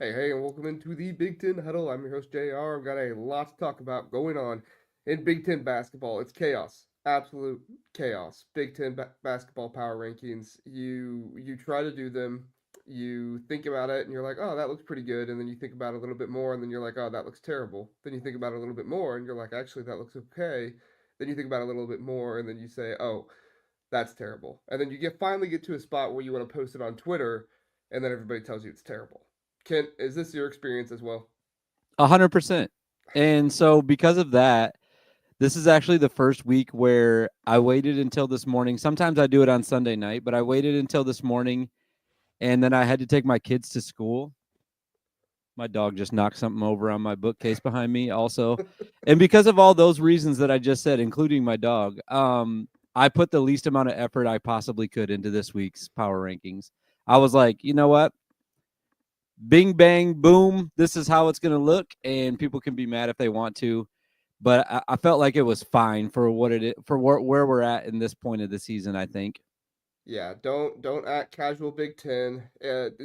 Hey, and welcome into the Big Ten Huddle. I'm your host, JR. I've got a lot to talk about going on in Big Ten basketball. It's chaos, absolute chaos. Big Ten basketball power rankings. You try to do them, you think about it, and you're like, oh, that looks pretty good. And then you think about it a little bit more, and then you're like, oh, that looks terrible. Then you think about it a little bit more, and you're like, actually, that looks okay. Then you think about it a little bit more, and then you say, oh, that's terrible. And then you finally get to a spot where you want to post it on Twitter, and then everybody tells you it's terrible. Kent, is this your experience as well? 100%. And so because of that, this is actually the first week where I waited until this morning. Sometimes I do it on Sunday night, but I waited until this morning and then I had to take my kids to school. My dog just knocked something over on my bookcase behind me also. And because of all those reasons that I just said, including my dog, I put the least amount of effort I possibly could into this week's power rankings. I was like, you know what? Bing, bang, boom. This is how it's going to look. And people can be mad if they want to. But I felt like it was fine for what it is, for where we're at in this point of the season. I think. Yeah, don't act casual Big Ten.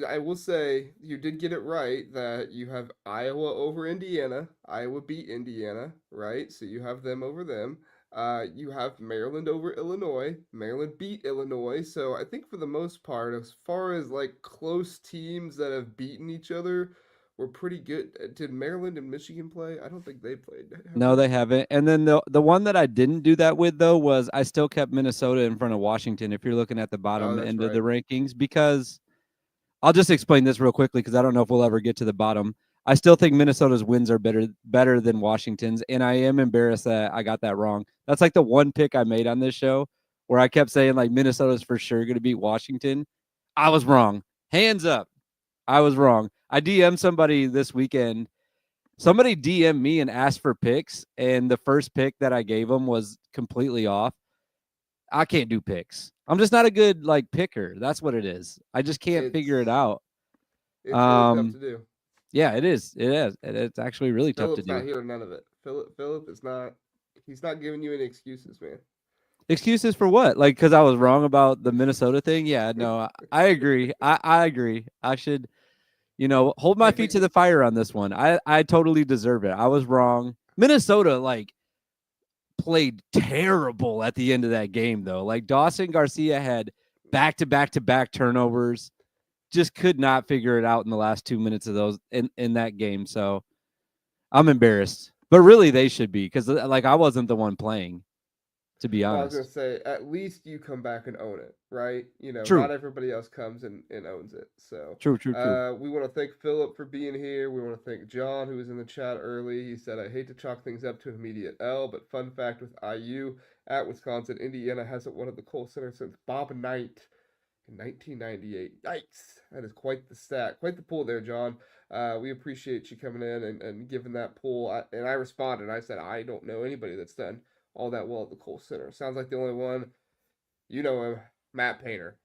I will say you did get it right that you have Iowa over Indiana. Iowa beat Indiana, right? So you have them over them. You have Maryland over Illinois. Maryland beat Illinois. So I think for the most part, as far as like close teams that have beaten each other, were pretty good. Did Maryland and Michigan play? I don't think they played. Have No, they? they haven't. And then the one that I didn't do that with though was I still kept Minnesota in front of Washington. If you're looking at the Oh, bottom that's end of the right. rankings, because I'll just explain this real quickly because I don't know if we'll ever get to the bottom. I still think Minnesota's wins are better than Washington's, and I am embarrassed that I got that wrong. That's like the one pick I made on this show where I kept saying like Minnesota's for sure going to beat Washington. I was wrong. Hands up. I was wrong. I DM'd somebody this weekend. Somebody DM'd me and asked for picks, and the first pick that I gave them was completely off. I can't do picks. I'm just not a good like picker. That's what it is. I just can't figure it It's out. it's really tough Um, to do. yeah, it is. It is. It's actually really tough to Philip's not do. here, none of it. Philip is not. He's not giving you any excuses, man. Excuses for what? Like because I was wrong about the Minnesota thing. Yeah, no, I agree. I agree. I should, hold my but feet to the fire on this one. I totally deserve it. I was wrong. Minnesota like played terrible at the end of that game though. Like Dawson Garcia had back to back to back turnovers. Just could not figure it out in the last 2 minutes of those in that game. So I'm embarrassed, but really they should be because like I wasn't the one playing, to be well, I was gonna honest. say at least you come back and own it, right? True, Not everybody else comes and owns it. So true, true, true. we want to thank Philip for being here. We want to thank John, who was in the chat early. He said, "I hate to chalk things up to an immediate L, but fun fact with IU at Wisconsin, Indiana hasn't won at the Kohl Center since Bob Knight in 1998. Yikes! That is quite the stat, quite the pull there, John. We appreciate you coming in and giving that pull. And I responded. I said, I don't know anybody that's done all that well at the Kohl Center. Sounds like the only one you know him, Matt Painter.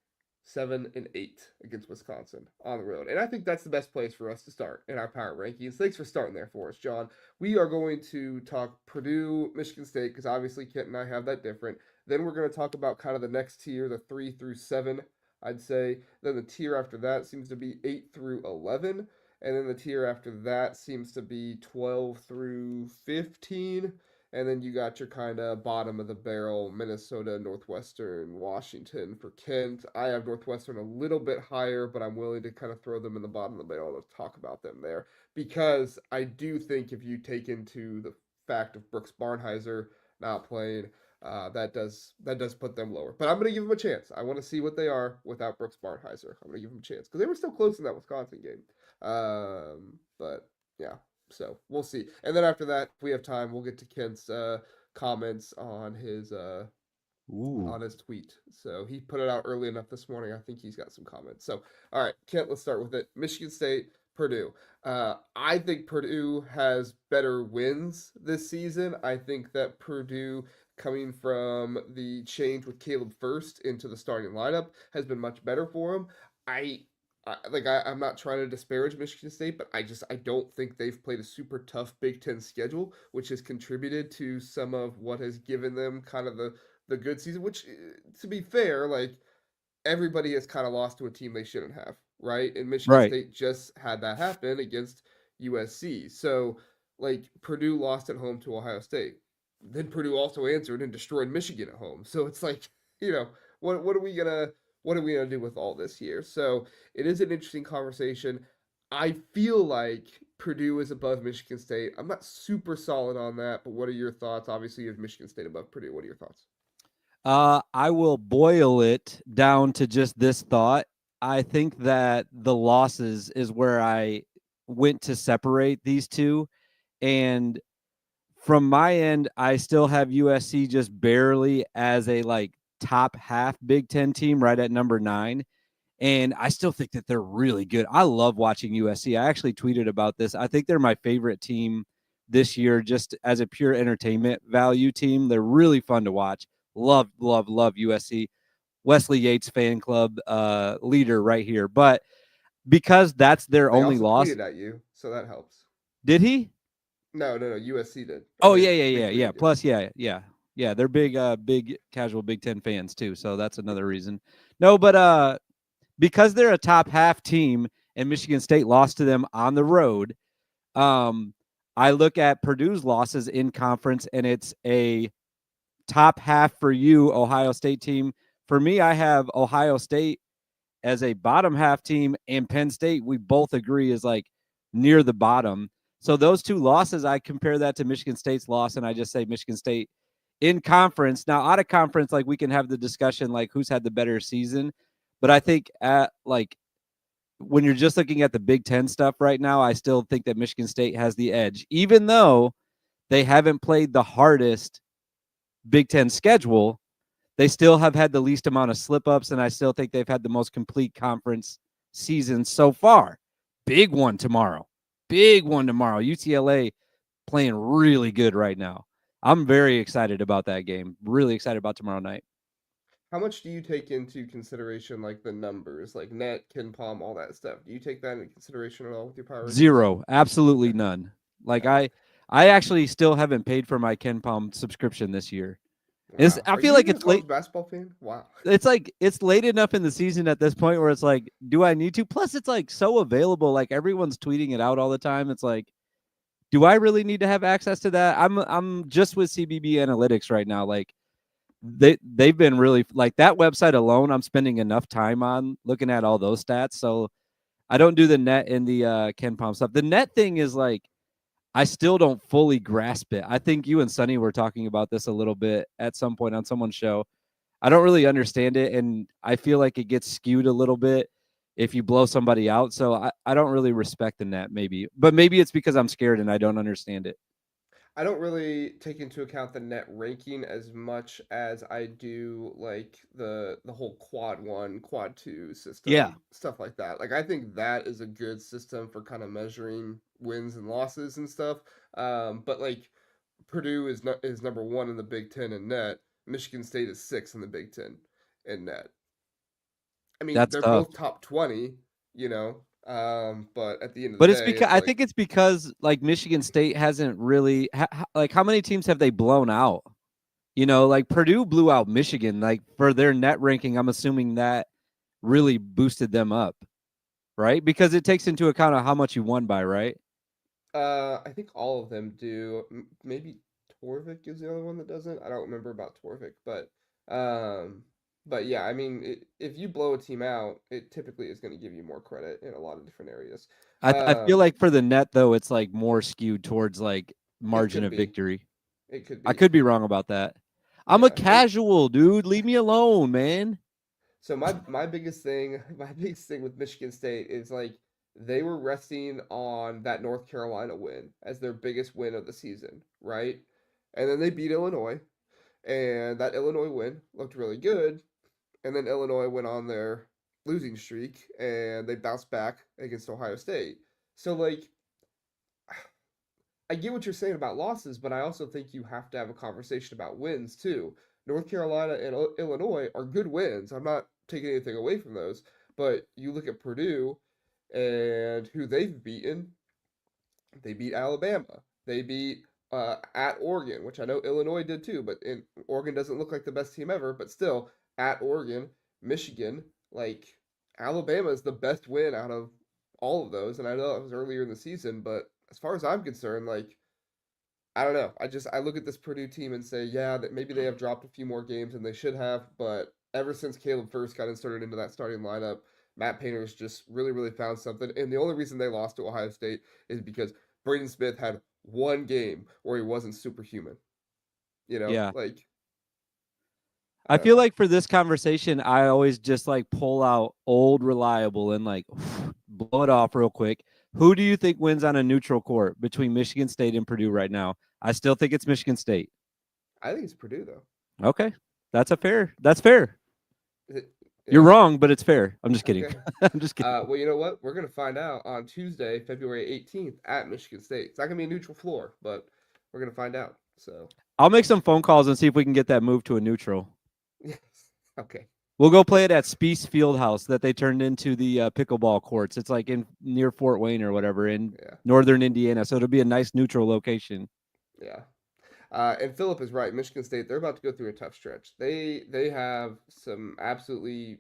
7-8 against Wisconsin on the road. And I think that's the best place for us to start in our power rankings. Thanks for starting there for us, John. We are going to talk Purdue, Michigan State, because obviously Kent and I have that different. Then we're going to talk about kind of the next tier, the 3 through 7, I'd say. Then the tier after that seems to be 8 through 11. And then the tier after that seems to be 12 through 15. And then you got your kind of bottom of the barrel Minnesota, Northwestern, Washington for Kent. I have Northwestern a little bit higher, but I'm willing to kind of throw them in the bottom of the barrel to talk about them there because I do think if you take into the fact of Brooks Barnheiser not playing, that does put them lower. But I'm going to give them a chance. I want to see what they are without Brooks Barnheiser. I'm going to give them a chance because they were still close in that Wisconsin game. But yeah, so we'll see. And then after that, if we have time, we'll get to Kent's comments Ooh, on his tweet. So he put it out early enough this morning. I think he's got some comments. So all right, Kent, let's start with it. Michigan State, Purdue. I think Purdue has better wins this season. I think that Purdue, coming from the change with Caleb First into the starting lineup, has been much better for him. I I'm not trying to disparage Michigan State, but I don't think they've played a super tough Big Ten schedule, which has contributed to some of what has given them kind of the good season. Which, to be fair, like everybody has kind of lost to a team they shouldn't have, right? And Michigan Right. State just had that happen against USC. So, like, Purdue lost at home to Ohio State. Then Purdue also answered and destroyed Michigan at home. So it's like, you know, what are we gonna do with all this here? So it is an interesting conversation. I feel like Purdue is above Michigan State. I'm not super solid on that, but what are your thoughts? Obviously, you have Michigan State above Purdue. What are your thoughts? I will boil it down to just this thought. I think that the losses is where I went to separate these two. And from my end, I still have USC just barely as a like top half Big Ten team, right at number 9. And I still think that they're really good. I love watching USC. I actually tweeted about this. I think they're my favorite team this year, just as a pure entertainment value team. They're really fun to watch. Love, love, love USC. Wesley Yates fan club leader right here. But because that's their They only also loss, tweeted at you, so that helps. did he? No, no, no. USC did, or Oh they yeah, yeah, yeah, yeah. retweeted you. Plus, yeah. They're big casual Big Ten fans too. So that's another reason. No, but because they're a top half team and Michigan State lost to them on the road, um, I look at Purdue's losses in conference and it's a top half for you, Ohio State team. For me, I have Ohio State as a bottom half team and Penn State, we both agree is like near the bottom. So those two losses, I compare that to Michigan State's loss, and I just say Michigan State in conference. Now, out of conference, like we can have the discussion like who's had the better season. But I think at like when you're just looking at the Big Ten stuff right now, I still think that Michigan State has the edge, even though they haven't played the hardest Big Ten schedule. They still have had the least amount of slip ups, and I still think they've had the most complete conference season so far. Big one tomorrow. Big one tomorrow. UCLA playing really good right now. I'm very excited about that game. Really excited about tomorrow night. How much do you take into consideration, like the numbers, like net, Ken Palm, all that stuff? Do you take that into consideration at all with your power rankings? Zero. Absolutely Okay, none. Like got it. I actually still haven't paid for my Ken Palm subscription this year. Wow. I Are feel you like even a it's late. college basketball fan? Wow. It's like it's late enough in the season at this point where it's like, do I need to? Plus, it's like so available. Like everyone's tweeting it out all the time. It's like, do I really need to have access to that? I'm just with CBB Analytics right now. Like they've been really like that website alone. I'm spending enough time on looking at all those stats. So I don't do the net and the Ken Palm stuff. The net thing is like I still don't fully grasp it. I think you and Sonny were talking about this a little bit at some point on someone's show. I don't really understand it, and I feel like it gets skewed a little bit if you blow somebody out. So I don't really respect the net, maybe. But maybe it's because I'm scared and I don't understand it. I don't really take into account the net ranking as much as I do like the whole quad one, quad two Yeah, system, stuff like that. Like I think that is a good system for kind of measuring wins and losses and stuff. But like Purdue is number one in the Big Ten in net. Michigan State is six in the Big Ten in net. I mean, that's they're tough. both top 20, you know. But at the end of the But it's day, because it's I like think it's because like Michigan State hasn't really like how many teams have they blown out? You know, like Purdue blew out Michigan like for their net ranking. I'm assuming that really boosted them up, right? Because it takes into account of how much you won by, right? I think all of them do. Maybe Torvik is the only one that doesn't. I don't remember about Torvik, um, but yeah, I mean, if you blow a team out, it typically is going to give you more credit in a lot of different areas. I feel Um, like for the net though, it's like more skewed towards like it margin could of be, victory. it could I be, could be wrong about that. I'm a yeah. And casual dude. Leave me alone, man. so my biggest thing, my biggest thing with Michigan State is like they were resting on that North Carolina win as their biggest win of the season, right? And then they beat Illinois, and that Illinois win looked really good. And then Illinois went on their losing streak, and they bounced back against Ohio State. So like, I get what you're saying about losses, but I also think you have to have a conversation about wins too. North Carolina and Illinois are good wins. I'm not taking anything away from those, but you look at Purdue and who they've beaten. They beat Alabama. They beat at Oregon, which I know Illinois did too, but Oregon doesn't look like the best team ever, but still at Oregon. Michigan, like Alabama is the best win out of all of those. And I know it was earlier in the season, but as far as I'm concerned, like I don't know. I look at this Purdue team and say, yeah, that maybe they have dropped a few more games than they should have, but ever since Caleb first got inserted into that starting lineup, Matt Painter's just really, really found something. And the only reason they lost to Ohio State is because Braden Smith had one game where he wasn't superhuman. Yeah. Like I I don't feel know. like for this conversation, I always just like pull out old reliable and like blow it off real quick. Who do you think wins on a neutral court between Michigan State and Purdue right now? I still think it's Michigan State. I think it's Purdue though. Okay. That's fair. Is it, You're yeah. wrong, but it's fair. I'm just kidding. Okay. I'm just kidding. Well, you know what? We're gonna find out on Tuesday, February 18th at Michigan State. It's not gonna be a neutral floor, but we're gonna find out. So I'll make some phone calls and see if we can get that moved to a neutral. yes. Okay. We'll go play it at Spiece Fieldhouse that they turned into the pickleball courts. It's like in near Fort Wayne or whatever in Yeah. northern Indiana. So it'll be a nice neutral location. Yeah. And Philip is right. Michigan State, they're about to go through a tough stretch. They have some absolutely,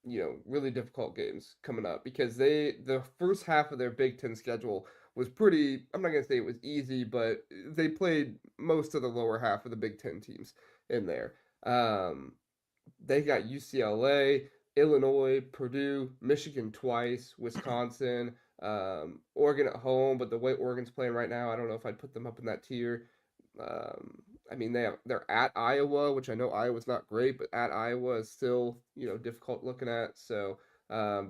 really difficult games coming up because the first half of their Big Ten schedule was pretty. I'm not gonna say it was easy, but they played most of the lower half of the Big Ten teams in there. Um, they got UCLA, Illinois, Purdue, Michigan twice, Wisconsin, Oregon at home. But the way Oregon's playing right now, I don't know if I'd put them up in that tier. I mean, they're at Iowa, which I know Iowa's not great, but at Iowa is still difficult looking at. So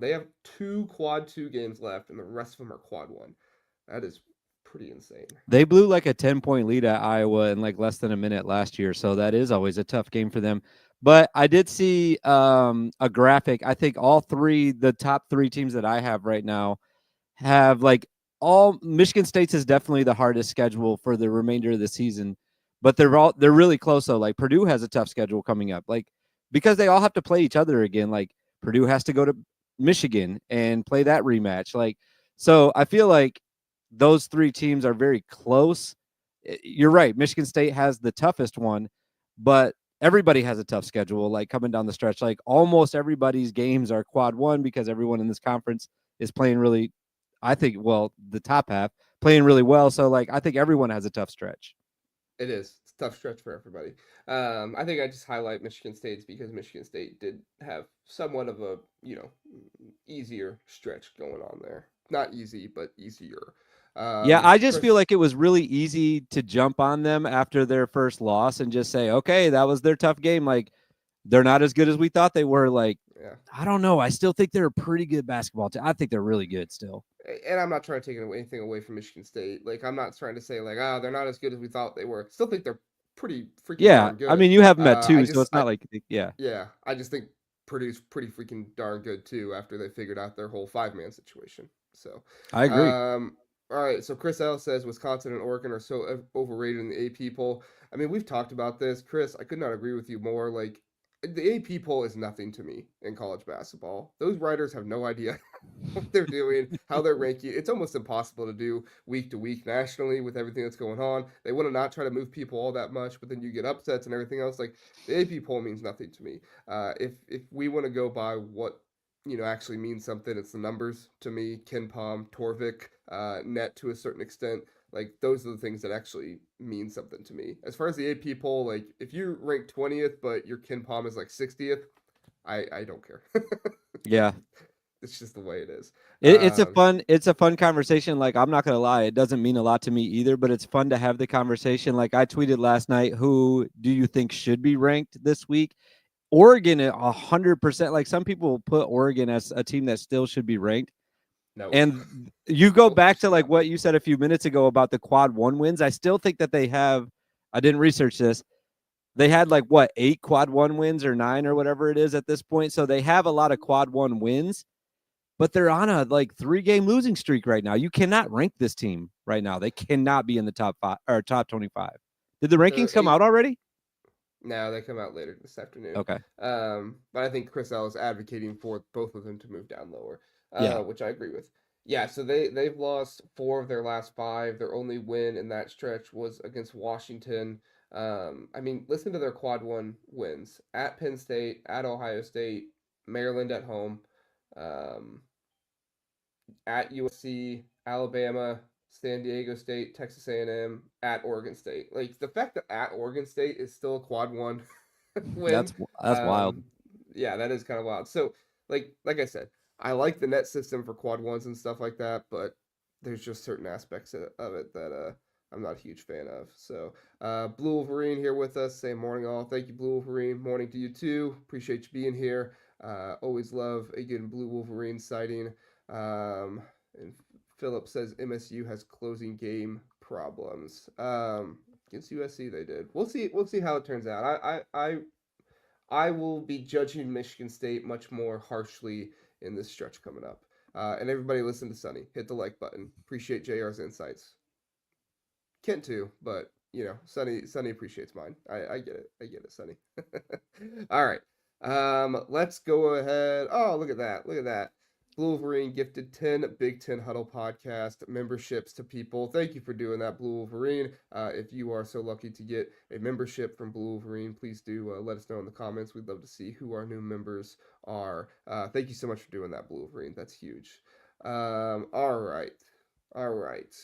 they have two quad two games left, and the rest of them are quad one. That is pretty insane. They blew like a 10-point lead at Iowa in like less than a minute last year. So that is always a tough game for them. But I did see a graphic. I think the top three teams that I have right now have like all Michigan State's is definitely the hardest schedule for the remainder of the season, but they're really close though. Like Purdue has a tough schedule coming up, like because they all have to play each other again. Like Purdue has to go to Michigan and play that rematch. Like so, I feel like those three teams are very close. You're right. Michigan State has the toughest one, but everybody has a tough schedule. Like coming down the stretch, like almost everybody's games are quad one because everyone in this conference is playing really I think, well, the top half playing really well. So, like, I think everyone has a tough stretch. It is. It's a tough stretch for everybody. I think I just highlight Michigan State's because Michigan State did have somewhat of a, easier stretch going on there. Not easy, but easier. Yeah, I just feel Chris, like it was really easy to jump on them after their first loss and just say, okay, that was their tough game. Like, they're not as good as we thought they were. Like, yeah. I don't know. I still think they're a pretty good basketball team. I think they're really good still. And I'm not trying to take anything away from Michigan State. Like, I'm not trying to say, like, ah, they're not as good as we thought they were. Still think they're pretty freaking Yeah. darn I good. mean, you have them at Uh, I two, so just, it's I, not like, yeah, Yeah, I just think Purdue's pretty freaking darn good too after they figured out their whole five-man situation. So, I agree. um, all right. So Chris L says Wisconsin and Oregon are so overrated in the AP poll. I mean, we've talked about this, Chris. I could not agree with you more. Like, the AP poll is nothing to me in college basketball. Those writers have no idea what they're doing, how they're ranking. It's almost impossible to do week to week nationally with everything that's going on. They want to not try to move people all that much, but then you get upsets and everything else. Like the AP poll means nothing to me. If we want to go by what actually means something, it's the numbers to me. Ken Palm, Torvik, net to a certain extent. Like those are the things that actually mean something to me. As far as the AP poll, like if you rank 20th, but your Ken Palm is like 60th, I don't care. Yeah. It's just the way it is. It's Um, a fun conversation. Like I'm not gonna lie, it doesn't mean a lot to me either, but it's fun to have the conversation. Like I tweeted last night, who do you think should be ranked this week? Oregon 100%. Like some people put Oregon as a team that still should be ranked. no. And you go Nope, they back to should like not what be. you said a few minutes ago about the quad one wins. I still think that they have, I didn't research this. They had like what, 8 quad one wins or 9 or whatever it is at this point. So they have a lot of quad one wins, but they're on a like 3-game losing streak right now. You cannot rank this team right now. They cannot be in the top 5 or top 25. Did the They're rankings come eight. out already? Now they come out later this afternoon. Okay. But I think Chris L is advocating for both of them to move down lower, Yeah. which I agree with. Yeah, so they've lost 4 of their last 5. Their only win in that stretch was against Washington. I mean, listen to their quad one wins at Penn State, at Ohio State. Maryland at home, um, at USC, Alabama, San Diego State, Texas A&M, at Oregon State. Like the fact that at Oregon State is still a quad one win, That's wild. yeah, that is kind of wild. So like I said, I like the net system for quad ones and stuff like that, but there's just certain aspects of it that I'm not a huge fan of. So Blue Wolverine here with us, saying morning all. Thank you, Blue Wolverine. Morning to you too. Appreciate you being here. Always love a good Blue Wolverine sighting. And Philip says MSU has closing game problems. Against USC they did. We'll see. We'll see how it turns out. I will be judging Michigan State much more harshly in this stretch coming up. And everybody listen to Sonny. Hit the like button. Appreciate JR's insights. Kent too, but you know, Sonny appreciates mine. I get it. I get it, Sonny. All right. Let's go ahead. Oh, look at that. Look at that. Blue Wolverine gifted 10 Big Ten Huddle podcast memberships to people. Thank you for doing that, Blue Wolverine. If you are so lucky to get a membership from Blue Wolverine, please do let us know in the comments. We'd love to see who our new members are. Thank you so much for doing that, Blue Wolverine. That's huge. All right. All right.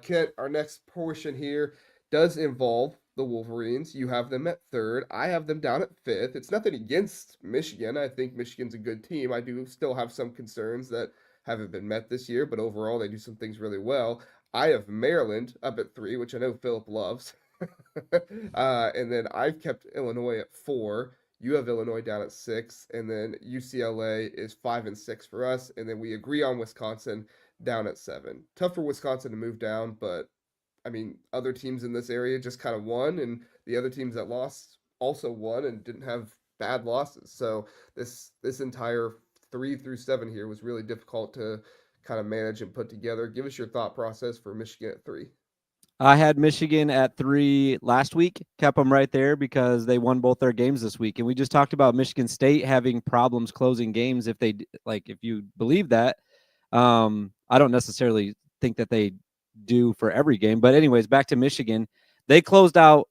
Kent, our next portion here does involve the Wolverines. You have them at third. I have them down at fifth. It's nothing against Michigan. I think Michigan's a good team. I do still have some concerns that haven't been met this year, but overall they do some things really well. I have Maryland up at three, which I know Philip loves. And then I've kept Illinois at four. You have Illinois down at six, and then UCLA is 5 and 6 for us, and then we agree on Wisconsin down at seven. Tough for Wisconsin to move down, but I mean, other teams in this area just kind of won, and the other teams that lost also won and didn't have bad losses. So this entire 3 through 7 here was really difficult to kind of manage and put together. Give us your thought process for Michigan at three. I had Michigan at 3 last week, kept them right there because they won both their games this week. And we just talked about Michigan State having problems closing games. If you believe that, I don't necessarily think that they do for every game. But anyways, back to Michigan. They closed out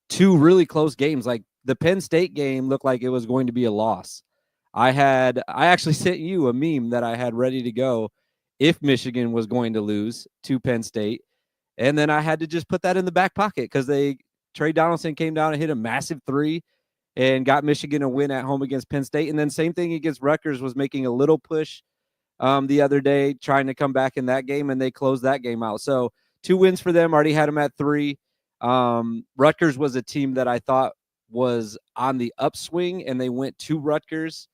2 really close games. Like the Penn State game looked like it was going to be a loss. I actually sent you a meme that I had ready to go if Michigan was going to lose to Penn State. And then I had to just put that in the back pocket because Trey Donaldson came down and hit a massive 3 and got Michigan a win at home against Penn State. And then same thing against Rutgers, was making a little push the other day, trying to come back in that game, and they closed that game out. So 2 wins for them. Already had them at 3. Rutgers was a team that I thought was on the upswing, and they went to Rutgers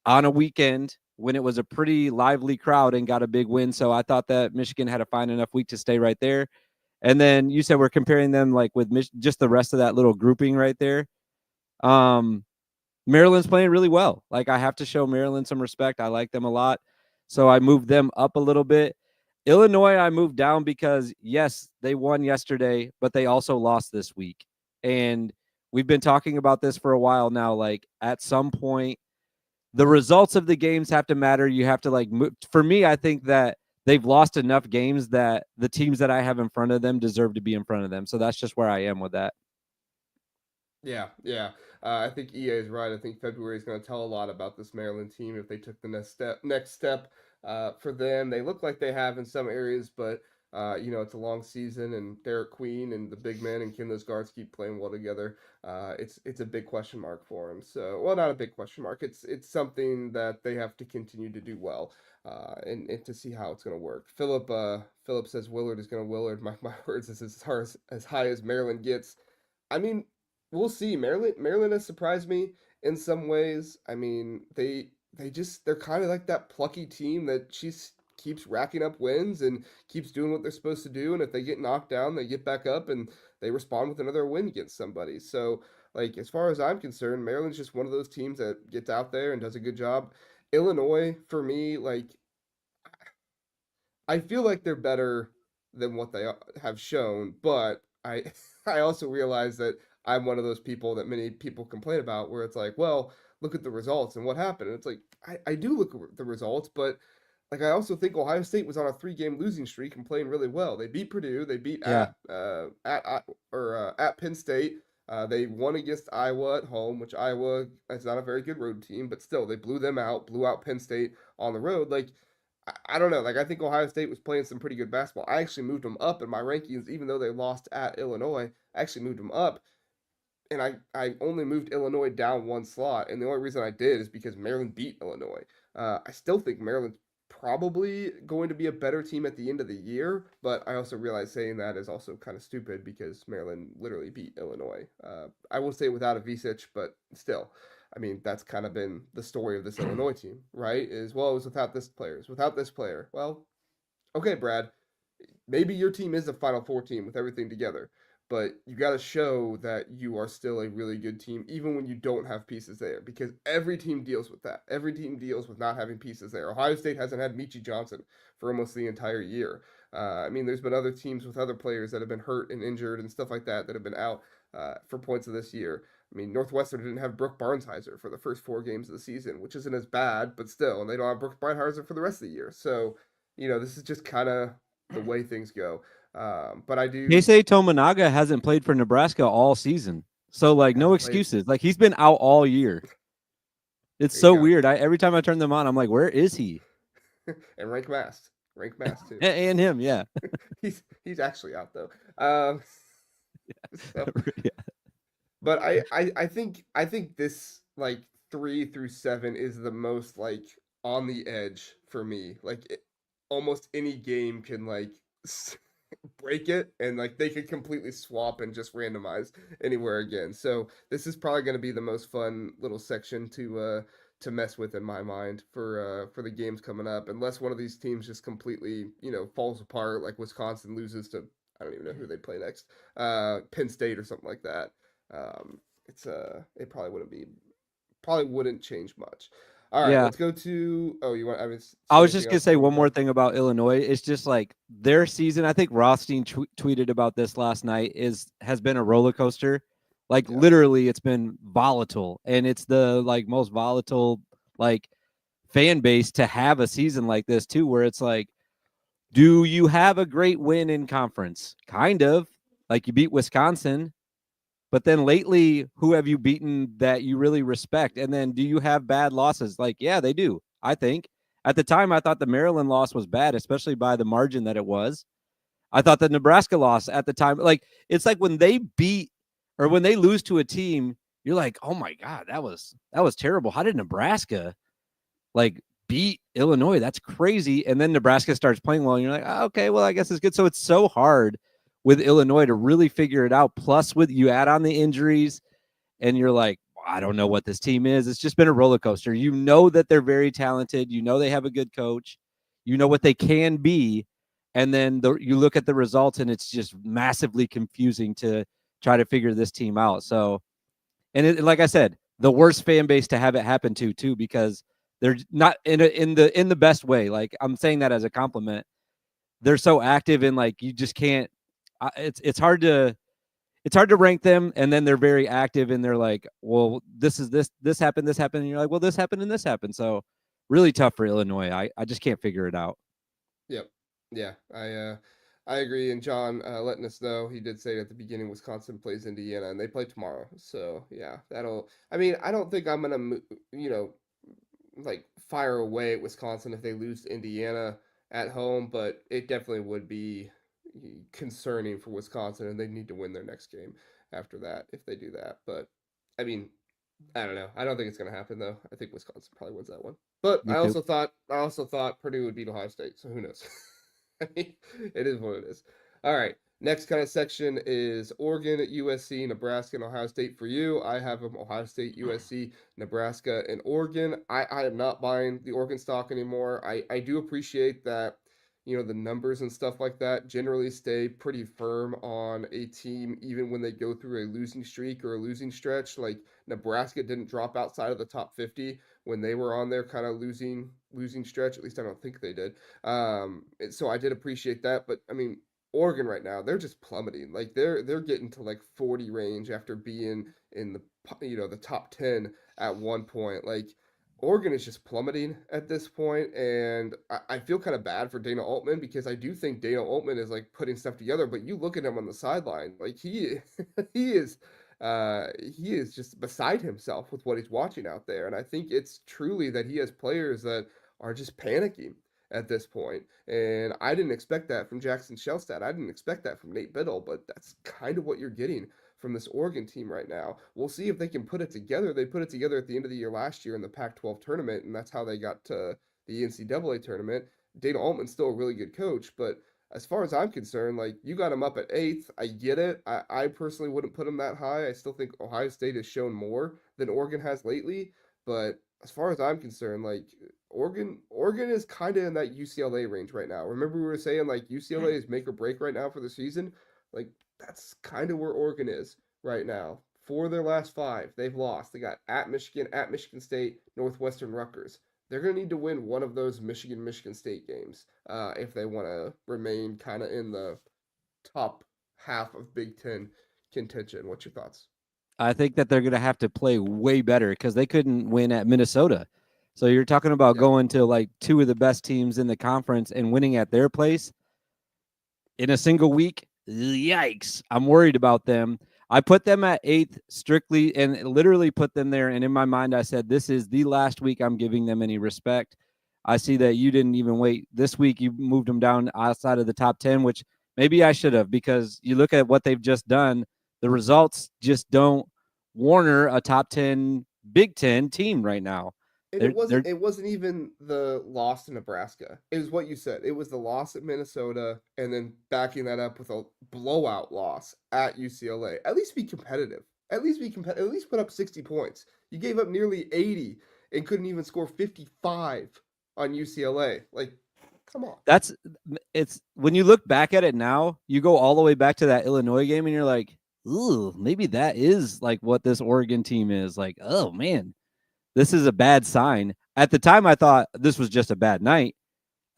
on a weekend when it was a pretty lively crowd and got a big win. So I thought that Michigan had a fine enough week to stay right there. And then you said we're comparing them like with just the rest of that little grouping right there. Maryland's playing really well. Like, I have to show Maryland some respect. I like them a lot. So I moved them up a little bit. Illinois, I moved down because, yes, they won yesterday, but they also lost this week. And we've been talking about this for a while now. Like, at some point, the results of the games have to matter. You have to move. For me, I think that they've lost enough games that the teams that I have in front of them deserve to be in front of them. So that's just where I am with that. Yeah, yeah. I think EA is right. I think February is going to tell a lot about this Maryland team if they took the next step for them. They look like they have in some areas, but you know, it's a long season, and Derek Queen and the big men and Kim those guards keep playing well together. It's a big question mark for them. So, well, not a big question mark. It's something that they have to continue to do well, and to see how it's going to work. Philip says Willard is going to Willard. My words is as high as Maryland gets. I mean, we'll see. Maryland has surprised me in some ways. I mean, they're kind of like that plucky team that keeps racking up wins and keeps doing what they're supposed to do. And if they get knocked down, they get back up and they respond with another win against somebody. So, like, as far as I'm concerned, Maryland's just one of those teams that gets out there and does a good job. Illinois, for me, like, I feel like they're better than what they have shown, but I I also realize that I'm one of those people that many people complain about, where it's like, well, look at the results and what happened. And it's like I do look at the results, but like I also think Ohio State was on a 3 game losing streak and playing really well. They beat Purdue, they beat Yeah. at Penn State. They won against Iowa at home, which Iowa is not a very good road team, but still they blew them out, blew out Penn State on the road. Like I don't know. Like I think Ohio State was playing some pretty good basketball. I actually moved them up in my rankings, even though they lost at Illinois. I actually moved them up, and I only moved Illinois down one slot, and the only reason I did is because Maryland beat Illinois. I still think Maryland's probably going to be a better team at the end of the year, but I also realize saying that is also kind of stupid because Maryland literally beat Illinois. I won't say without a Visich, but still. I mean, that's kind of been the story of this Illinois team, right? Is well, it was without this player, it's without this player. Well, okay, Brad, maybe your team is a Final Four team with everything together, but you got to show that you are still a really good team, even when you don't have pieces there, because every team deals with that. Every team deals with not having pieces there. Ohio State hasn't had Michi Johnson for almost the entire year. I mean, there's been other teams with other players that have been hurt and injured and stuff like that that have been out for points of this year. I mean, Northwestern didn't have Brooke Barnsheiser for the first 4 games of the season, which isn't as bad, but still, and they don't have Brooke Barnheiser for the rest of the year. So, this is just kind of the way things go. But I do Keisei Tominaga hasn't played for Nebraska all season. So like no hasn't played. excuses. Like he's been out all year. It's There you so go. weird. Every time I turn them on, I'm like, where is he? And rank mass too. And him, yeah. He's actually out though. Um, so, Yeah. but I think this like 3 through 7 is the most like on the edge for me. Like almost any game can like break it and like they could completely swap and just randomize anywhere again. So this is probably going to be the most fun little section to mess with in my mind for the games coming up, unless one of these teams just completely falls apart, like Wisconsin loses to, I don't even know who they play next, Penn State or something like that. It probably wouldn't change much. All right, Yeah. let's go to. Oh, you want? I was I say was anything just gonna else say before we one move more on? thing about Illinois. It's just like their season. I think Rothstein tweeted about this last night. Has been a roller coaster. Like Yeah. literally, it's been volatile, and it's the like most volatile like fan base to have a season like this too, where it's like, do you have a great win in conference? Kind of like you beat Wisconsin, but then lately, who have you beaten that you really respect? And then do you have bad losses? Like, yeah, they do. I think at the time, I thought the Maryland loss was bad, especially by the margin that it was. I thought the Nebraska loss at the time, like, it's like when they beat or when they lose to a team, you're like, oh my God, that was terrible. How did Nebraska like beat Illinois? That's crazy. And then Nebraska starts playing well, and you're like, oh, okay, well, I guess it's good. So it's so hard with Illinois to really figure it out. Plus, with you add on the injuries, and you're like, I don't know what this team is. It's just been a roller coaster. You know that they're very talented. You know they have a good coach. You know what they can be. And then you look at the results, and it's just massively confusing to try to figure this team out. So, and like I said, the worst fan base to have it happen to too, because they're not in the best way. Like I'm saying that as a compliment. They're so active and like you just can't. It's hard to rank them, and then they're very active and they're like, well, this happened, and you're like, well, this happened and this happened. So really tough for Illinois. I just can't figure it out. Yep. Yeah, I agree. And John letting us know, he did say at the beginning Wisconsin plays Indiana and they play tomorrow. So yeah, that'll. I mean, I don't think I'm gonna like fire away at Wisconsin if they lose to Indiana at home, but it definitely would be concerning for Wisconsin, and they need to win their next game after that if they do that. But I mean, I don't know. I don't think it's gonna happen though. I think Wisconsin probably wins that one. But Me I too. also thought Purdue would beat Ohio State. So who knows? I mean, it is what it is. All right. Next kind of section is Oregon, USC, Nebraska, and Ohio State for you. I have them Ohio State, USC, Nebraska, and Oregon. I am not buying the Oregon stock anymore. I do appreciate that, the numbers and stuff like that generally stay pretty firm on a team, even when they go through a losing streak or a losing stretch. Like Nebraska didn't drop outside of the top 50 when they were on their kind of losing stretch. At least I don't think they did. So I did appreciate that. But I mean, Oregon right now, they're just plummeting. Like they're getting to like 40 range after being in the top 10 at one point. Like Oregon is just plummeting at this point, and I feel kind of bad for Dana Altman because I do think Dana Altman is like putting stuff together. But you look at him on the sideline, like he he is he is just beside himself with what he's watching out there. And I think it's truly that he has players that are just panicking at this point. And I didn't expect that from Jackson Shellstat. I didn't expect that from Nate Biddle, but that's kind of what you're getting from this Oregon team right now. We'll see if they can put it together. They put it together at the end of the year last year in the Pac-12 tournament, and that's how they got to the NCAA tournament. Dana Altman's still a really good coach, but as far as I'm concerned, like you got him up at eighth. I get it. I personally wouldn't put him that high. I still think Ohio State has shown more than Oregon has lately. But as far as I'm concerned, like Oregon is kind of in that UCLA range right now. Remember we were saying like UCLA is make or break right now for the season? Like that's kind of where Oregon is right now. For their last five, they've lost. They got at Michigan State, Northwestern, Rutgers. They're going to need to win one of those Michigan State games if they want to remain kind of in the top half of Big Ten contention. What's your thoughts? I think that they're going to have to play way better because they couldn't win at Minnesota. So you're talking about Yeah. going to like two of the best teams in the conference and winning at their place in a single week. Yikes. I'm worried about them. I put them at eighth strictly and literally put them there. And in my mind, I said, this is the last week I'm giving them any respect. I see that you didn't even wait. This week, you moved them down outside of the top 10, which maybe I should have because you look at what they've just done. The results just don't warrant a top 10 Big Ten team right now. And They're it wasn't even the loss to Nebraska. It was what you said. It was the loss at Minnesota and then backing that up with a blowout loss at UCLA. At least be competitive. At least be competitive. At least put up 60 points. You gave up nearly 80 and couldn't even score 55 on UCLA. Like, come on. that's it's when you look back at it now, you go all the way back to that Illinois game and you're like, ooh, maybe that is like what this Oregon team is. Like, oh man, this is a bad sign. At the time, I thought this was just a bad night.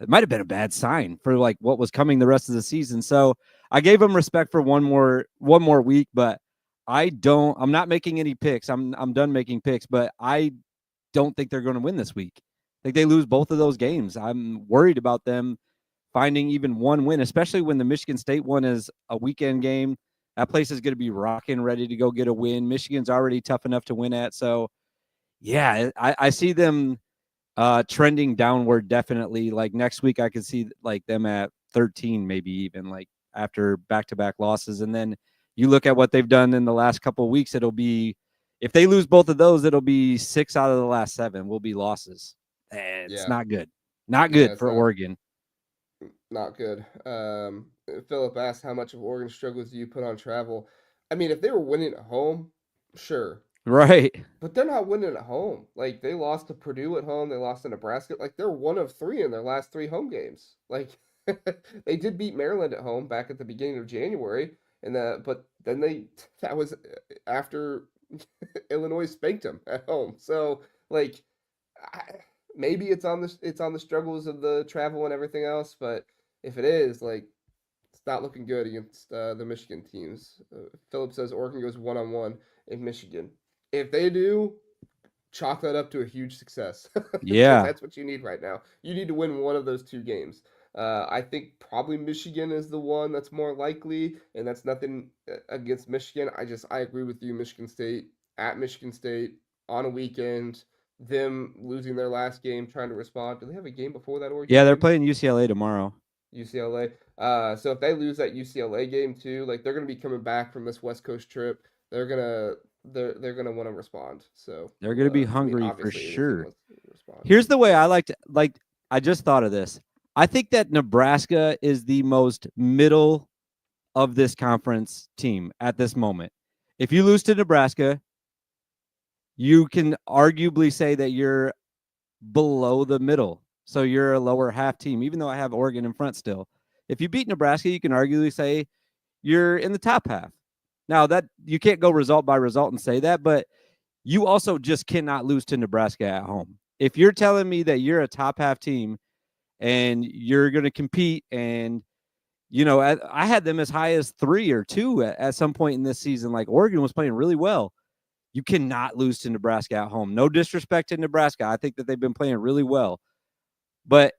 It might have been a bad sign for like what was coming the rest of the season. So I gave them respect for one more week, but I'm not making any picks. I'm done making picks, but I don't think they're going to win this week. I think they lose both of those games. I'm worried about them finding even one win, especially when the Michigan State one is a weekend game. That place is going to be rocking, ready to go get a win. Michigan's already tough enough to win at. So, yeah, I see them trending downward definitely. Like next week, I could see like them at 13, maybe even like after back-to-back losses. And then you look at what they've done in the last couple of weeks, it'll be if they lose both of those, it'll be 6 out of the last 7 will be losses. And it's Yeah. not good. Not Yeah, good it's for Oregon. not good. Philip asked how much of Oregon struggles do you put on travel? I mean, if they were winning at home, sure. Right. But they're not winning at home. Like they lost to Purdue at home, they lost to Nebraska. Like they're one of three in their last three home games. Like they did beat Maryland at home back at the beginning of January, and but then that was after Illinois spanked them at home. So like I, maybe it's on the struggles of the travel and everything else, but if it is like it's not looking good against the Michigan teams. Philip says Oregon goes 1-on-1 in Michigan. If they do, chalk that up to a huge success because Yeah. that's what you need right now. You need to win one of those two games. I think probably Michigan is the one that's more likely, and that's nothing against Michigan. I agree with you. Michigan State at Michigan State on a weekend, them losing their last game, trying to respond. Do they have a game before that Oregon Yeah, they're game? playing UCLA tomorrow. UCLA. So if they lose that UCLA game too, like they're gonna be coming back from this West Coast trip. They're gonna they're gonna want to respond. So They're going to be I mean, hungry for obviously any team sure. wants to respond. Here's the way I like to I just thought of this. I think that Nebraska is the most middle of this conference team at this moment. If you lose to Nebraska, you can arguably say that you're below the middle. So you're a lower half team, even though I have Oregon in front still. If you beat Nebraska, you can arguably say you're in the top half. Now that you can't go result by result and say that, but you also just cannot lose to Nebraska at home. If you're telling me that you're a top half team and you're going to compete and I had them as high as 3 or 2 at some point in this season. Like Oregon was playing really well. You cannot lose to Nebraska at home. No disrespect to Nebraska. I think that they've been playing really well. But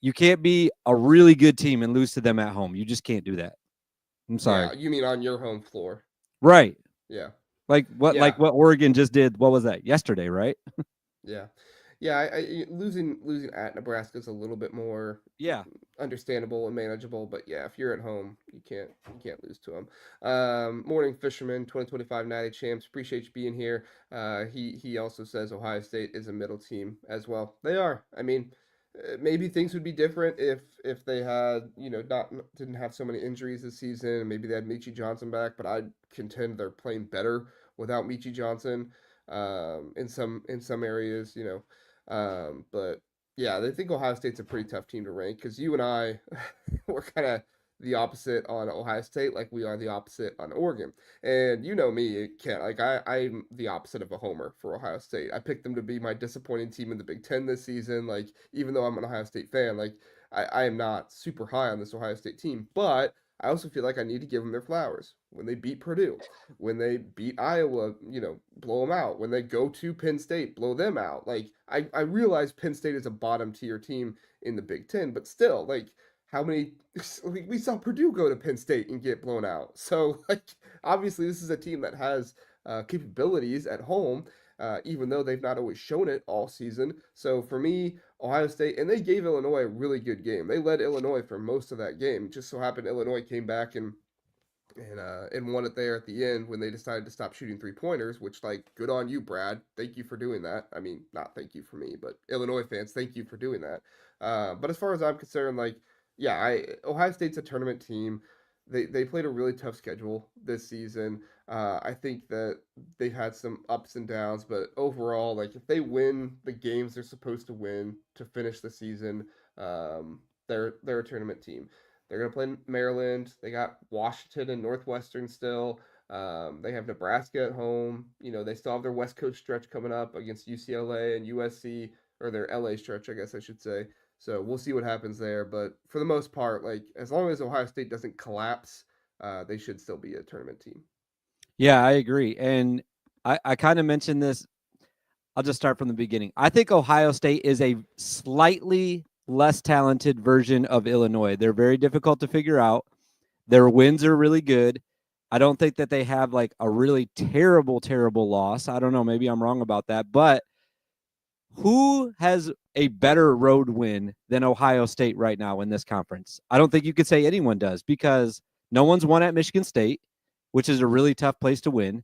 you can't be a really good team and lose to them at home. You just can't do that. I'm sorry. Yeah, you mean on your home floor? Right. Yeah. Like Yeah, what Oregon just did. What was that yesterday, right? yeah, yeah. Losing at Nebraska is a little bit more Yeah. understandable and manageable, but yeah, if you're at home, you can't lose to them. Morning Fisherman, 2025 Natty Champs. Appreciate you being here. He also says Ohio State is a middle team as well. They are. I mean, maybe things would be different if they had not didn't have so many injuries this season, and maybe they had Michi Johnson back. But I contend they're playing better without Michi Johnson. In some areas, but yeah, they think Ohio State's a pretty tough team to rank because you and I we're kind of the opposite on Ohio State, like we are the opposite on Oregon. And you know me, Kent, like I'm the opposite of a homer for Ohio State. I picked them to be my disappointing team in the Big Ten this season. Like, even though I'm an Ohio State fan, like I am not super high on this Ohio State team, but I also feel like I need to give them their flowers. When they beat Purdue, when they beat Iowa, blow them out. When they go to Penn State, blow them out. Like, I realize Penn State is a bottom tier team in the Big Ten, but still, like, how many we saw Purdue go to Penn State and get blown out. So, like, obviously this is a team that has capabilities at home, even though they've not always shown it all season. So for me, Ohio State, and they gave Illinois a really good game. They led Illinois for most of that game. It just so happened Illinois came back and won it there at the end when they decided to stop shooting 3 pointers, which, like, good on you, Brad. Thank you for doing that. I mean, not thank you for me, but Illinois fans, thank you for doing that. But as far as I'm concerned, like, yeah, Ohio State's a tournament team. They played a really tough schedule this season. I think that they've had some ups and downs, but overall, like, if they win the games they're supposed to win to finish the season, they're a tournament team. They're going to play Maryland. They got Washington and Northwestern still. They have Nebraska at home. They still have their West Coast stretch coming up against UCLA and USC, or their LA stretch, I guess I should say. So we'll see what happens there. But for the most part, like, as long as Ohio State doesn't collapse, they should still be a tournament team. Yeah, I agree. And I kind of mentioned this. I'll just start from the beginning. I think Ohio State is a slightly less talented version of Illinois. They're very difficult to figure out. Their wins are really good. I don't think that they have like a really terrible, terrible loss. I don't know. Maybe I'm wrong about that. But who has a better road win than Ohio State right now in this conference? I don't think you could say anyone does because no one's won at Michigan State, which is a really tough place to win.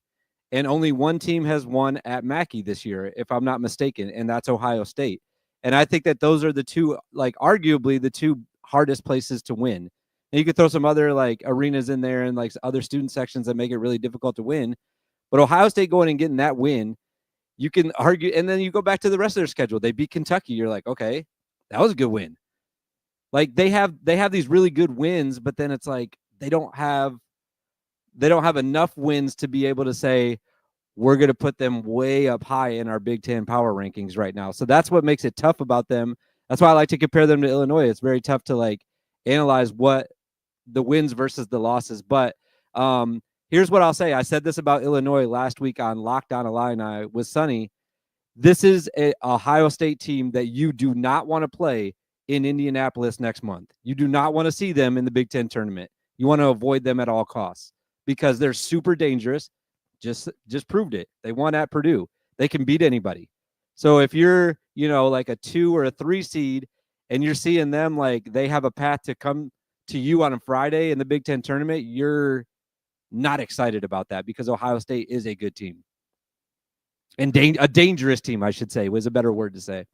And only one team has won at Mackey this year, if I'm not mistaken, and that's Ohio State. And I think that those are the two, like, arguably the two hardest places to win. And you could throw some other like arenas in there and like other student sections that make it really difficult to win. But Ohio State going and getting that win, you can argue, and then you go back to the rest of their schedule. They beat Kentucky. You're like, okay, that was a good win. Like they have these really good wins, but then it's like they don't have enough wins to be able to say we're going to put them way up high in our Big Ten power rankings right now. So that's what makes it tough about them. That's why I like to compare them to Illinois. It's very tough to like analyze what the wins versus the losses. But here's what I'll say. I said this about Illinois last week on Lockdown Illini with Sonny. This is a Ohio State team that you do not want to play in Indianapolis next month. You do not want to see them in the Big Ten tournament. You want to avoid them at all costs because they're super dangerous. Just proved it. They won at Purdue. They can beat anybody. So if you're, like a 2 or a 3 seed and you're seeing them like they have a path to come to you on a Friday in the Big Ten tournament, you're not excited about that because Ohio State is a good team. And a dangerous team, I should say, was a better word to say.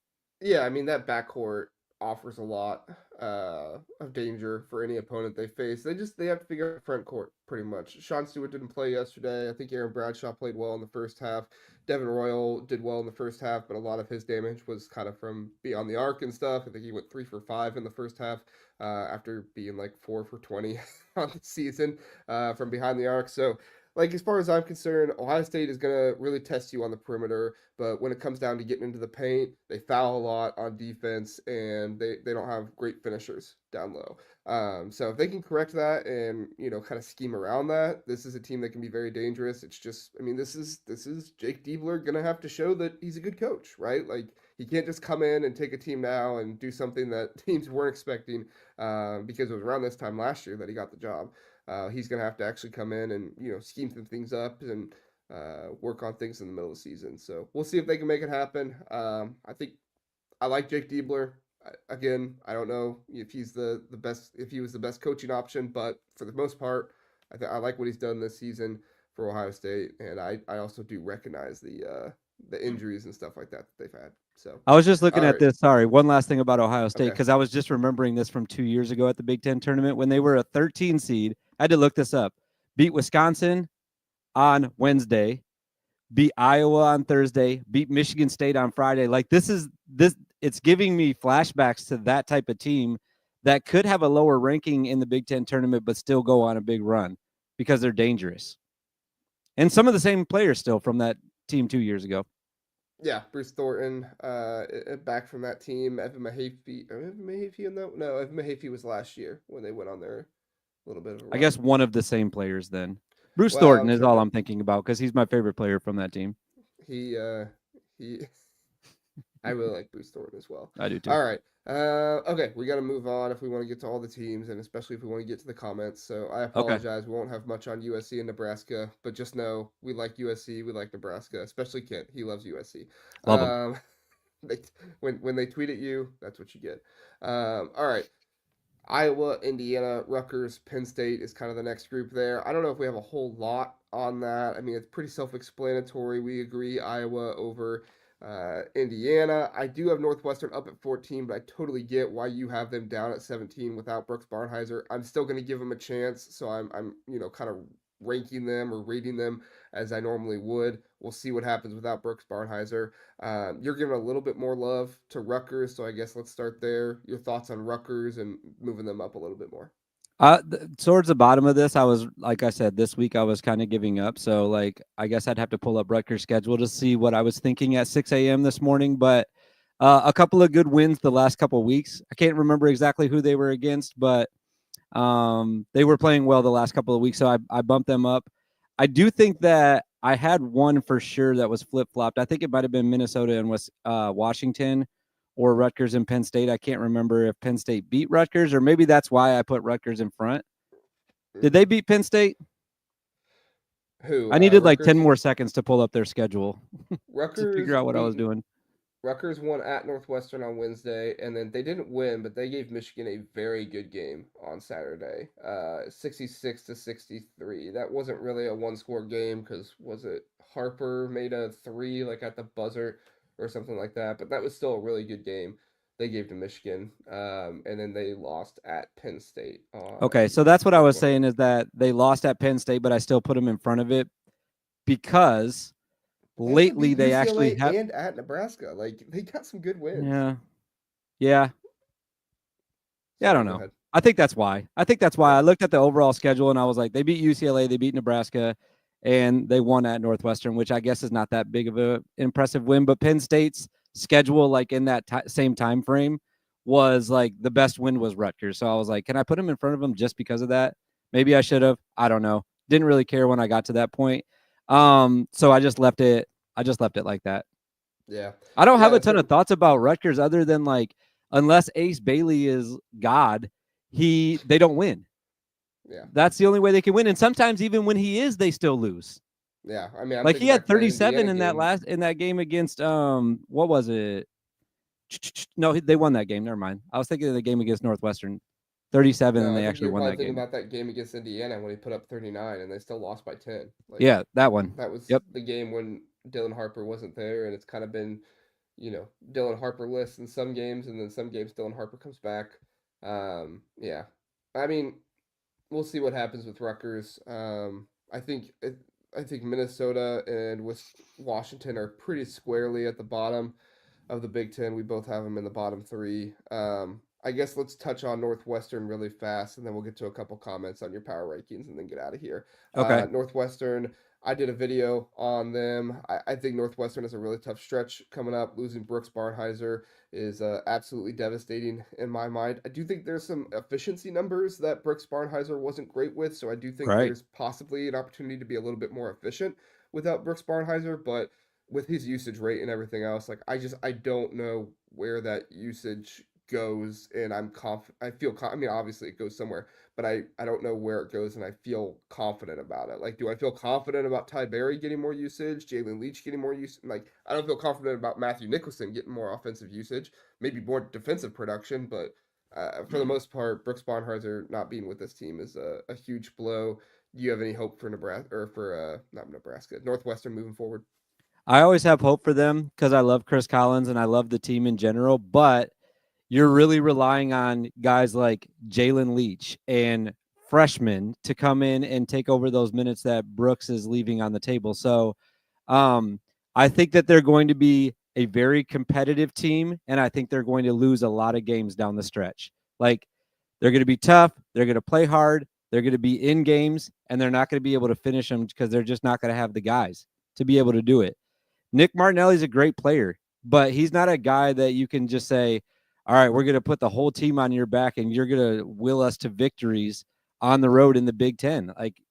Yeah, I mean, that backcourt offers a lot of danger for any opponent they face. They have to figure out front court pretty much. Sean Stewart didn't play yesterday. I think Aaron Bradshaw played well in the first half. Devin Royal did well in the first half, but a lot of his damage was kind of from beyond the arc and stuff. I think he went 3 for 5 in the first half after being like 4 for 20 on the season from behind the arc. So, like, as far as I'm concerned, Ohio State is going to really test you on the perimeter. But when it comes down to getting into the paint, they foul a lot on defense, and they don't have great finishers down low. So if they can correct that and kind of scheme around that, this is a team that can be very dangerous. It's just, I mean, this is Jake Diebler gonna have to show that he's a good coach, right? Like, he can't just come in and take a team now and do something that teams weren't expecting, because it was around this time last year that he got the job. He's gonna have to actually come in and scheme some things up and work on things in the middle of the season. So we'll see if they can make it happen. I think I like Jake Diebler. Again, I don't know if he's the best, if he was the best coaching option, but for the most part, I like what he's done this season for Ohio State, and I also do recognize the injuries and stuff like that they've had. So, I was just looking all at right, this. Sorry, one last thing about Ohio State, okay, because I was just remembering this from 2 years ago at the Big Ten tournament when they were a 13 seed. I had to look this up. Beat Wisconsin on Wednesday, beat Iowa on Thursday, beat Michigan State on Friday. Like this, it's giving me flashbacks to that type of team that could have a lower ranking in the Big Ten tournament, but still go on a big run because they're dangerous. And some of the same players still from that team 2 years ago. yeah, Bruce Thornton, back from that team. Evan Mahaffey in that? No, Evan Mahaffey was last year when they went on their little bit of a I run. guess one of the same players then. Bruce Well, Thornton I'm is trying all to. I'm thinking about because he's my favorite player from that team. He he I really like Bruce Thornton as well. I do too. All right. Okay, we got to move on if we want to get to all the teams, and especially if we want to get to the comments. So I Okay. apologize. We won't have much on USC and Nebraska, but just know we like USC, we like Nebraska, especially Kent. He loves USC. Love him. Um, they, when they tweet at you, that's what you get. All right. Iowa, Indiana, Rutgers, Penn State is kind of the next group there. I don't know if we have a whole lot on that. I mean, it's pretty self explanatory. We agree Iowa over Indiana. I do have Northwestern up at 14, but I totally get why you have them down at 17 without Brooks Barnheiser. I'm still going to give them a chance, so I'm kind of ranking them or rating them as I normally would. We'll see what happens without Brooks Barnheiser. You're giving a little bit more love to Rutgers, so I guess let's start there. Your thoughts on Rutgers and moving them up a little bit more. Towards the bottom of this, I was like I said, this week I was kind of giving up. So like I guess I'd have to pull up Rutgers' schedule to see what I was thinking at 6 a.m. this morning. But a couple of good wins the last couple of weeks. I can't remember exactly who they were against, but they were playing well the last couple of weeks, so I bumped them up. I do think that I had one for sure that was flip flopped. I think it might have been Minnesota and Washington, or Rutgers and Penn State. I can't remember if Penn State beat Rutgers, or maybe that's why I put Rutgers in front. Did Mm-hmm. they beat Penn State? Who? I needed like 10 Rutgers. more seconds to pull up their schedule to Rutgers figure out what I was beat doing. Rutgers won at Northwestern on Wednesday, and then they didn't win, but they gave Michigan a very good game on Saturday, 66-63. That wasn't really a one-score game because was it Harper made a three like at the buzzer or something like that? But that was still a really good game they gave to Michigan, and then they lost at Penn State Okay, on so that's what I was Monday. saying is that they lost at Penn State, but I still put them in front of it because But they also lately beat they actually UCLA have. and at Nebraska. Like they got some good wins. Yeah. Yeah. Yeah, I Sorry, don't go know. ahead. I think that's why. I Yeah. looked at the overall schedule and I was like, they beat UCLA, they beat Nebraska, and they won at Northwestern, which I guess is not that big of a impressive win. But Penn State's schedule, like in that same time frame, was like the best win was Rutgers. So I was like, can I put them in front of them just because of that? Maybe I should have. I don't know. Didn't really care when I got to that point. So I just left it. I just left it like that. Yeah. I don't have Yeah. a In ton of term, thoughts about Rutgers other than like unless Ace Bailey is God, they don't win. yeah. That's the only way they can win. And sometimes even when he is, they still lose. Yeah, I mean, I'm Like he thinking back had to that 37 Indiana game. in that game against what was it? No, they won that game. Never mind. I was thinking of the game against Northwestern. 37 and No, I they think actually you're won probably that thinking game. about that game against Indiana when he put up 39 and they still lost by 10. Like Yeah, that one. that was Yep. the game when Dylan Harper wasn't there, and it's kind of been, Dylan Harper lists in some games, and then some games Dylan Harper comes back. Yeah, I mean, we'll see what happens with Rutgers. I think Minnesota and Washington are pretty squarely at the bottom of the Big Ten. We both have them in the bottom three. I guess let's touch on Northwestern really fast, and then we'll get to a couple comments on your power rankings, and then get out of here. Okay. Northwestern. I did a video on them. I think Northwestern has a really tough stretch coming up. Losing Brooks Barnheiser is absolutely devastating in my mind. I do think there's some efficiency numbers that Brooks Barnheiser wasn't great with, so I do think Right. there's possibly an opportunity to be a little bit more efficient without Brooks Barnheiser, but with his usage rate and everything else, like I don't know where that usage goes, and I'm confident. I feel. I mean, obviously it goes somewhere, but I don't know where it goes, and I feel confident about it. Like, do I feel confident about Ty Berry getting more usage, Jalen Leach getting more use? Like, I don't feel confident about Matthew Nicholson getting more offensive usage, maybe more defensive production, but for the most part, Brooks Barnharzer not being with this team is a huge blow. Do you have any hope for Nebraska or for not Nebraska, Northwestern moving forward? I always have hope for them because I love Chris Collins and I love the team in general, but you're really relying on guys like Jalen Leach and freshmen to come in and take over those minutes that Brooks is leaving on the table. So I think that they're going to be a very competitive team, and I think they're going to lose a lot of games down the stretch. Like, they're going to be tough, they're going to play hard, they're going to be in games, and they're not going to be able to finish them because they're just not going to have the guys to be able to do it. Nick Martinelli's a great player, but he's not a guy that you can just say, all right, we're going to put the whole team on your back and you're going to will us to victories on the road in the Big Ten. Like,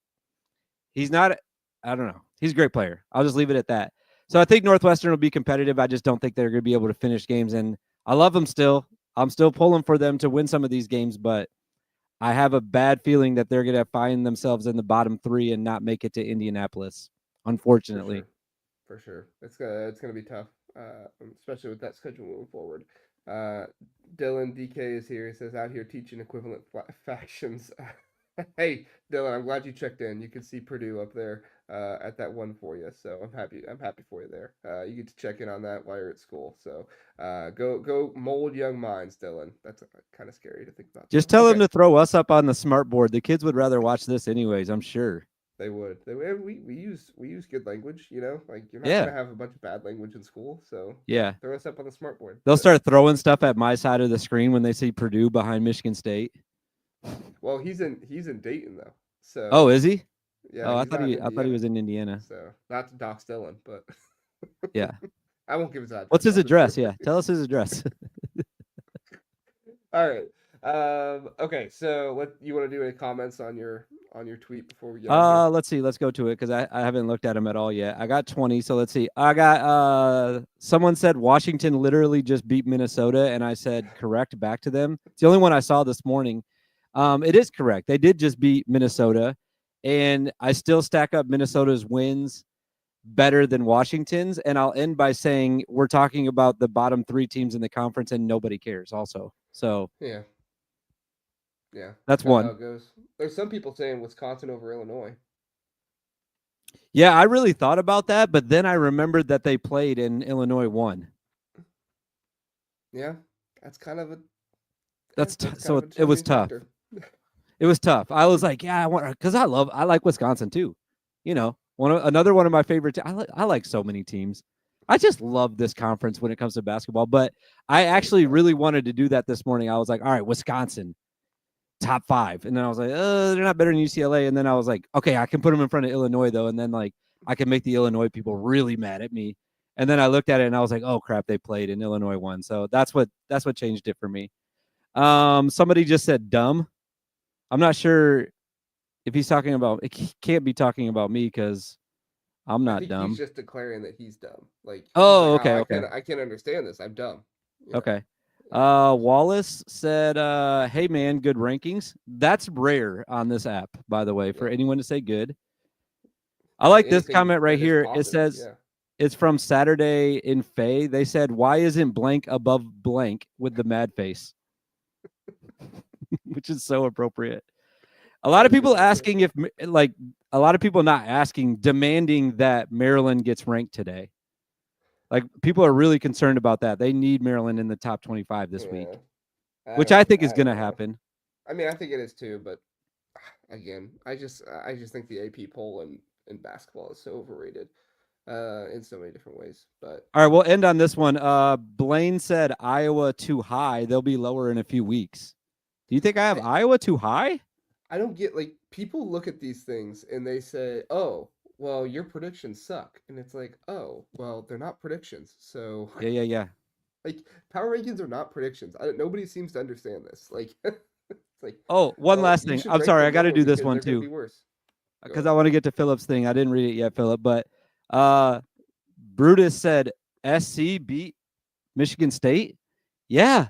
he's not, I don't know. He's a great player. I'll just leave it at that. So I think Northwestern will be competitive. I just don't think they're going to be able to finish games. And I love them still. I'm still pulling for them to win some of these games, but I have a bad feeling that they're going to find themselves in the bottom three and not make it to Indianapolis, unfortunately. For sure. It's gonna be tough, especially with that schedule moving forward. Uh, Dylan DK is here. He says out here teaching equivalent factions. Hey Dylan, I'm glad you checked in. You can see Purdue up there at that one for you. So I'm happy. I'm happy for you there. You get to check in on that while you're at school. So go mold young minds, Dylan. That's kind of scary to think about. Just Though. tell them Okay. to throw us up on the smart board. The kids would rather watch this anyways, I'm sure. They would. We use good language, Like you're not Yeah. gonna have a bunch of bad language in school, so Yeah. throw us up on the smart board. They'll But start throwing stuff at my side of the screen when they see Purdue behind Michigan State. well, he's in Dayton though, Oh, so is he? yeah, Oh, he's not in I thought he Indiana. was in Indiana. So not to dox Dylan, but Yeah. I won't give his What's address his out. It's address? too Yeah. Tell us his address. All right. Okay. So you want to do any comments on your tweet before we get out of here? Let's see. Let's go to it because I haven't looked at them at all yet. I got 20. So let's see. I got someone said Washington literally just beat Minnesota, and I said correct back to them. It's the only one I saw this morning. It is correct. They did just beat Minnesota, and I still stack up Minnesota's wins better than Washington's. And I'll end by saying we're talking about the bottom three teams in the conference, and nobody cares. Also, so Yeah. Yeah. That's that's kind of how one. it goes. There's some people saying Wisconsin over Illinois. Yeah, I really thought about that, but then I remembered that they played and Illinois won. Yeah. That's kind of a That's that's kind so of a it was determining tough. factor. It was tough. I was like, yeah, I want because I like Wisconsin too. Another one of my favorite. I like so many teams. I just love this conference when it comes to basketball. But I actually really wanted to do that this morning. I was like, all right, Wisconsin, top 5, and then I was like, they're not better than UCLA. And then I was like, okay, I can put them in front of Illinois though, and then like I can make the Illinois people really mad at me. And then I looked at it and I was like, oh crap, they played and Illinois won. So that's what changed it for me. Somebody just said dumb. I'm not sure if he's talking about it. Can't be talking about me because I'm I not think he's dumb. just declaring that he's dumb. Like he's Oh, like, oh, okay, I okay, can't I can't understand this. I'm dumb. okay. Yeah. Wallace said, "Hey man, good rankings." That's rare on this app, by the way, for Yeah. anyone to say good. I Say like this anything comment right that is here. It positive. says Yeah. it's from Saturday in Fay. They said, "Why isn't blank above blank with the mad face?" Which is so appropriate. A lot That of is people really asking appropriate. a lot of people not asking, demanding that Maryland gets ranked today. Like people are really concerned about that. They need Maryland in the top 25 this Yeah. week, which I think is going I to don't know. happen. I mean, I think it is too, but again, I just think the AP poll in basketball is so overrated in so many different ways. But All right, we'll end on this one. Blaine said Iowa too high. They'll be lower in a few weeks. Do you think I have I Iowa too high? I don't get like people look at these things and they say, "Oh, well, your predictions suck," and it's like, "Oh, well, they're not predictions." So Yeah. like power rankings are not predictions. Nobody seems to understand this. Like it's like, Oh, one well, last you thing. should I'm rank sorry. I them got to lower do this because one they're going to too be worse. Go because I ahead. want to get to Philip's thing. I didn't read it yet, Philip, but uh, Brutus said SC beat Michigan State. Yeah,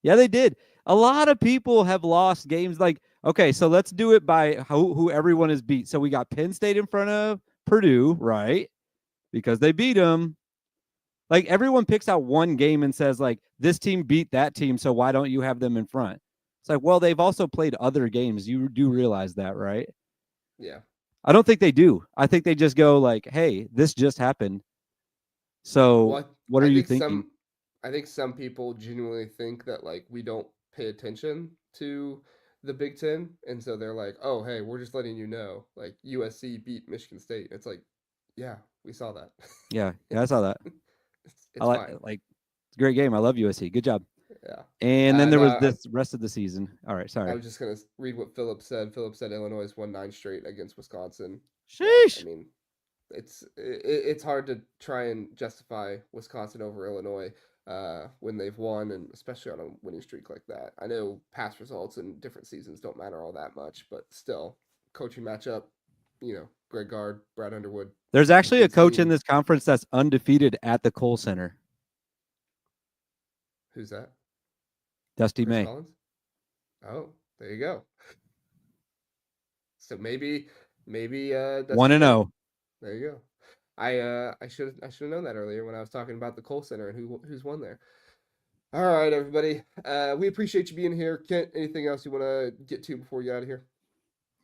Yeah, they did. A lot of people have lost games. Like, okay, so let's do it by who everyone has beat. So we got Penn State in front of Purdue, right? Because they beat them. Like everyone picks out one game and says like this team beat that team, so why don't you have them in front? It's like, well, they've also played other games. You do realize that, right? Yeah. I don't think they do. I think they just go like, "Hey, this just happened. So, Well, what are I you think thinking?" some people genuinely think that like we don't pay attention to the Big Ten, and so they're like, "Oh, hey, we're just letting you know, like USC beat Michigan State." It's like, yeah, we saw that. Yeah, I saw it's, that. I it's fine. like it's a great game. I love USC. Good job. Yeah. And then there No, was this rest of the season. All right, I sorry. was just gonna read what Philip said. Philip said Illinois has won 9 straight against Wisconsin. Yeah, I Sheesh. mean, it's hard to try and justify Wisconsin over Illinois when they've won, and especially on a winning streak like that. I know past results in different seasons don't matter all that much, but still, coaching matchup. Greg Gard, Brad Underwood, There's actually a good coach in scheme. this conference that's undefeated at the Kohl Center. Who's that? Dusty Chris May. Collins. Oh, there you go. So maybe One Dusty and May. zero. There you go. I should have known that earlier when I was talking about the Kohl Center and who's won there. All right, everybody. We appreciate you being here. Kent, anything else you want to get to before you get out of here?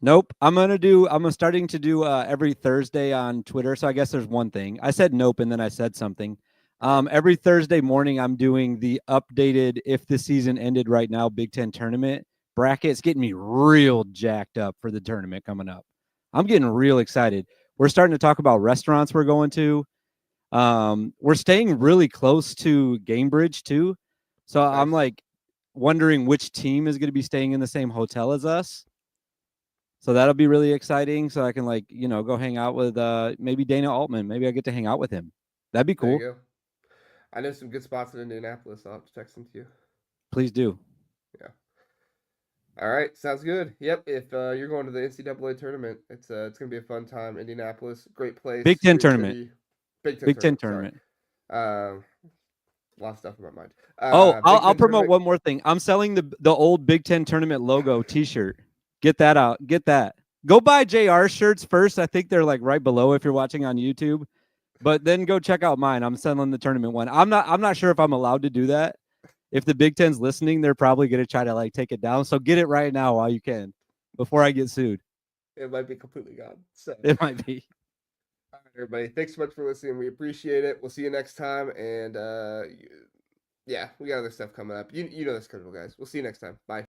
Nope. I'm starting to do every Thursday on Twitter. So I guess there's one thing. I said nope and then I said something. Okay. Every Thursday morning I'm doing the updated if the season ended right now Big Ten tournament bracket. It's getting me real jacked up for the tournament coming up. I'm getting real excited. We're starting to talk about restaurants we're going to. We're staying really close to Gamebridge too. So I'm Nice. like wondering which team is going to be staying in the same hotel as us. So that'll be really exciting. So I can go hang out with maybe Dana Altman. Maybe I get to hang out with him. That'd be There you cool. go. I know some good spots in Indianapolis. I'll have to text them to you. Please do. Yeah. All right. Sounds good. Yep. If you're going to the NCAA tournament, it's gonna be a fun time. Indianapolis, great Big place, Ten great tournament. city. Big Ten Big Ten tournament. Sorry. tournament. Um, a lot of stuff in my mind. Oh, Big I'll Ten promote tournament. one more thing. I'm selling the old Big Ten tournament logo T-shirt. Get that out. Get that. Go buy JR shirts first. I think they're like right below if you're watching on YouTube. But then go check out mine. I'm selling the tournament one. I'm not sure if I'm allowed to do that. If the Big Ten's listening, they're probably going to try to like take it down. So get it right now while you can before I get sued. It might be completely gone. So, It might be. all right, everybody, thanks so much for listening. We appreciate it. We'll see you next time. And yeah, we got other stuff coming up. You know the schedule, guys. We'll see you next time. Bye.